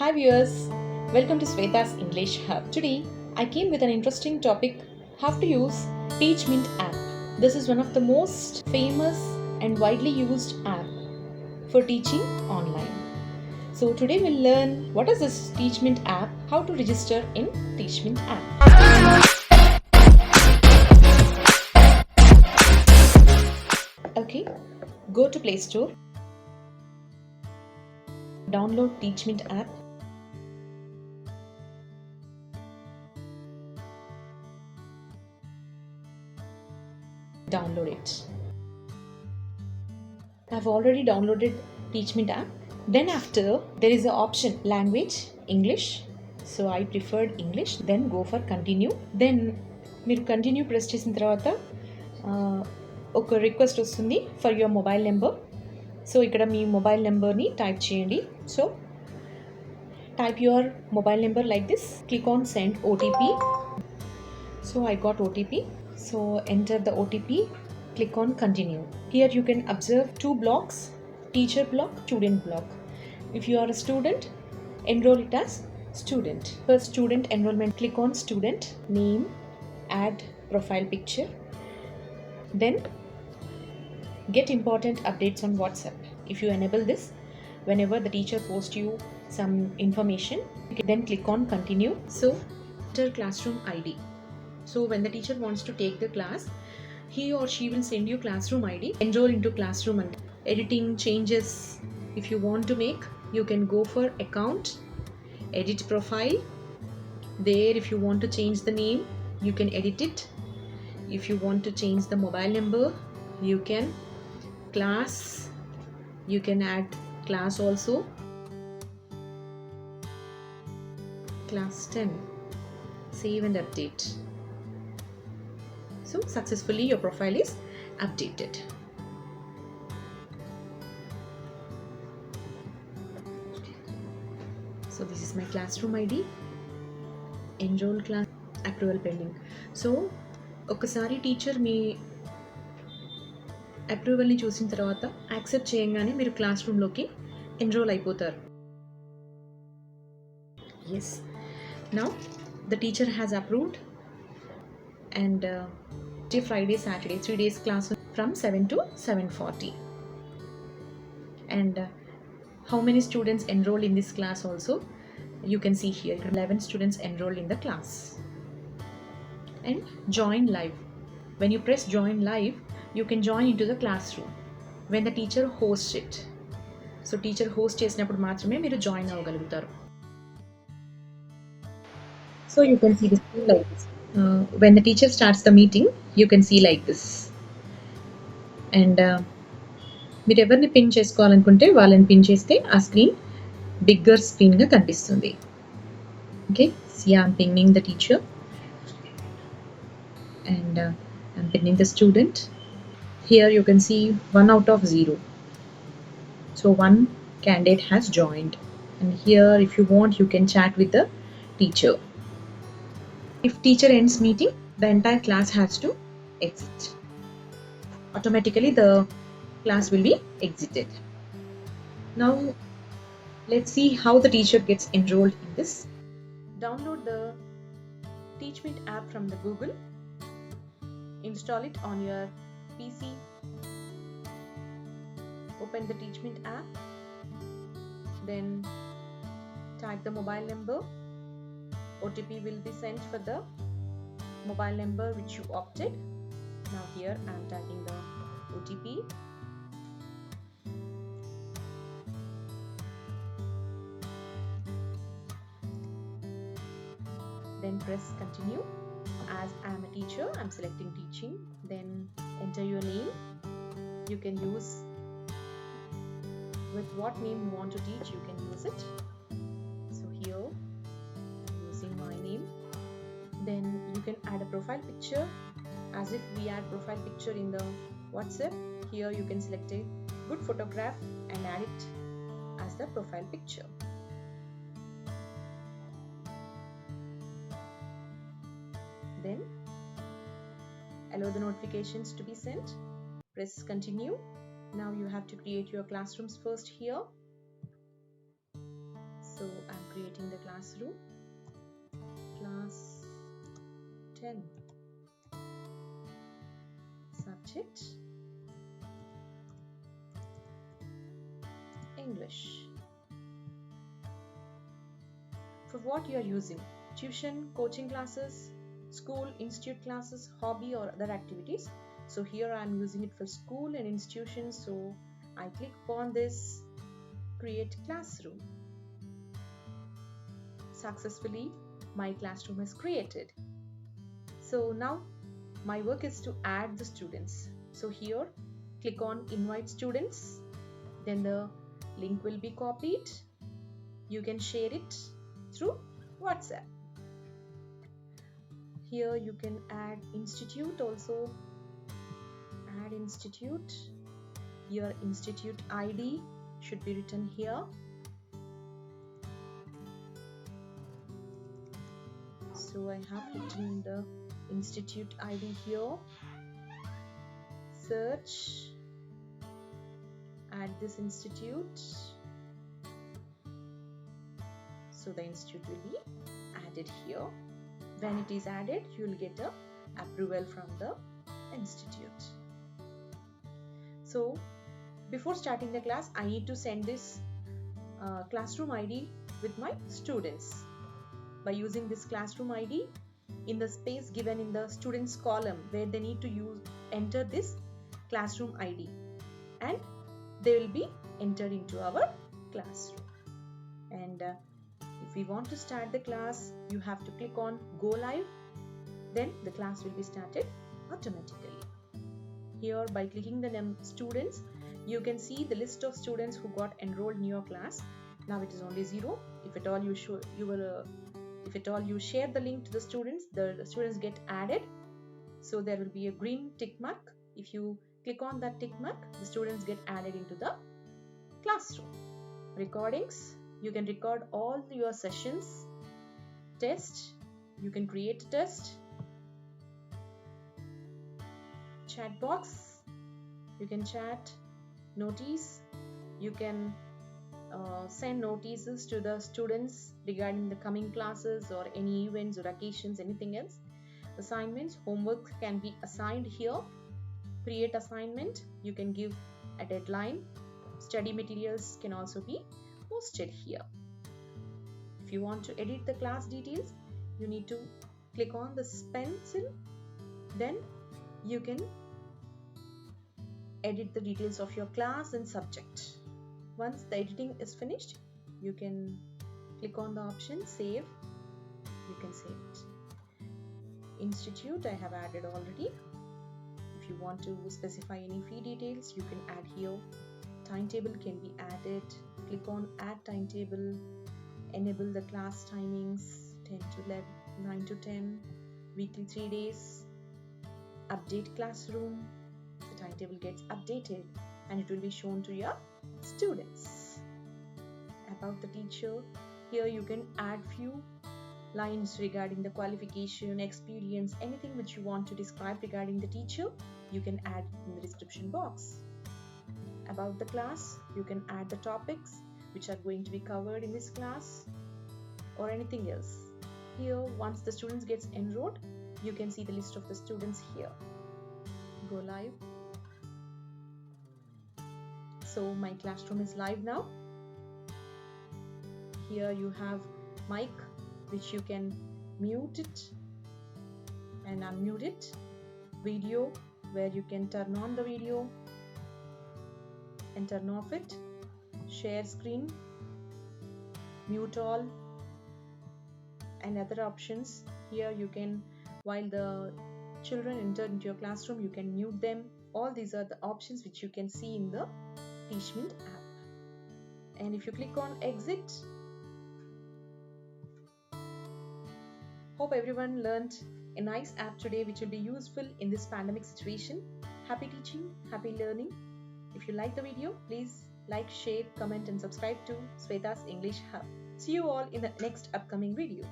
Hi viewers, welcome to SWETHA'S English Hub. Today I came with an interesting topic, how to use Teachmint app. This is one of the most famous and widely used app for teaching online. So today we'll learn what is this Teachmint app, how to register in Teachmint app. Okay, go to Play Store, download Teachmint app. Download it. I've already downloaded Teachmint app. Then after there is an option language English. So I preferred English. Then go for continue. Then మీరు continue press చేసిన తర్వాత ఒక request వస్తుంది for your mobile number. So ఇక్కడ మీ mobile నెంబర్ని type చేయండి. So type your mobile number like this. Click on send OTP. So I got OTP. So enter the OTP. Click on continue. Here you can observe two blocks, teacher block, student block. If you are a student, enroll it as student. For student enrollment, click on student, name, add profile picture. Then get important updates on WhatsApp. If you enable this, whenever the teacher posts you some information, you can then click on continue. So enter classroom ID. So when the teacher wants to take the class, he or she will send you classroom ID. Enroll into classroom and editing changes. If you want to make, you can go for account, edit profile. There, if you want to change the name, you can edit it. If you want to change the mobile number, you can. Class, you can add class also. Class 10. Save and update. So successfully your profile is updated. So this is my classroom ID. Enroll class, approval pending. So ఒకసారి teacher మీ అప్రూవల్ని చూసిన తర్వాత accept చేయగానే మీరు class రూమ్లోకి enroll అయిపోతారు. Yes, now the teacher has approved and Friday, Saturday, 3 days class from 7 to 7:40. And how many students enrolled in this class also you can see here. 11 students enrolled in the class. And join live. When you press join live, you can join into the classroom when the teacher hosts it. So teacher host చేసినప్పుడు మాత్రమే మీరు join అవ్వగలుగుతారు. So you can see this like this. When the teacher starts the meeting, you can see like this. And మీరు ఎవరిని pin చేసుకోవాలనుకుంటే వాళ్ళని pin చేస్తే ఆ screen bigger స్క్రీన్గా కనిపిస్తుంది. Okay, I'm pinning the teacher and I'm pinning the student. Here you can see 1 out of 0. So one candidate has joined. And here if you want, you can chat with the teacher. If teacher ends meeting, the entire class has to exit. Automatically the class will be exited. Now let's see how the teacher gets enrolled in this. Download the Teachmint app from the Google. Install it on your PC. Open the Teachmint app. Then type the mobile number. OTP will be sent for the mobile number which you opted. Now here I am typing the OTP. Then press continue. As I am a teacher, I am selecting teaching. Then enter your name. You can use with what name you want to teach, you can use it. So here using my name. Then you can add a profile picture as if we add profile picture in the WhatsApp. Here you can select a good photograph and add it as the profile picture. Then allow the notifications to be sent. Press continue. Now you have to create your classrooms first here. So I'm creating the classroom. Class 10. Subject English. For what you are using? Tuition, coaching classes, school, institute classes, hobby or other activities. So here I am using it for school and institutions. So I click upon this, create classroom. Successfully, my classroom is created. So now my work is to add the students. So here, click on invite students. Then the link will be copied. You can share it through WhatsApp. Here you can add institute also. Add institute. Your institute ID should be written here. So I have written the institute ID here. Search. Add this institute. So the institute will be added here. When it is added, you will get a approval from the institute. So before starting the class, I need to send this classroom ID with my students. By using this classroom ID, in the space given in the students column where they need to enter this classroom ID, and they will be entered into our classroom. And if we want to start the class, you have to click on go live, then the class will be started automatically. Here by clicking the students, you can see the list of students who got enrolled in your class. Now it is only 0. If at all you share the link to the students get added. So there will be a green tick mark. If you click on that tick mark, the students get added into the classroom. Recordings, you can record all your sessions. Test, you can create a test. Chat box, you can chat. Notice, you can send notices to the students regarding the coming classes or any events or occasions, anything else. Assignments, homework can be assigned here. Create assignment, you can give a deadline. Study materials can also be posted here. If you want to edit the class details, you need to click on the pencil. Then you can edit the details of your class and subject. Once the editing is finished, you can click on the option save. You can save it. Institute I have added already. If you want to specify any fee details, you can add here. Timetable can be added. Click on add timetable. Enable the class timings 10 to 11, 9 to 10, weekly 3 days. Update classroom. The timetable gets updated and it will be shown to your students. About the teacher, here you can add few lines regarding the qualification, experience, anything which you want to describe regarding the teacher, you can add in the description box. About the class, you can add the topics which are going to be covered in this class or anything else. Here, once the students gets enrolled, you can see the list of the students here. Go live. So my classroom is live now. Here you have mic which you can mute it and unmute it. Video where you can turn on the video and turn off it. Share screen, mute all, and other options. Here you can, while the children enter into your classroom, you can mute them. All these are the options which you can see in the Teacmint app. And if you click on exit, hope everyone learned a nice app today which will be useful in this pandemic situation. Happy teaching, happy learning. If you like the video, please like, share, comment and subscribe to SWETHA'S English Hub. See you all in the next upcoming video.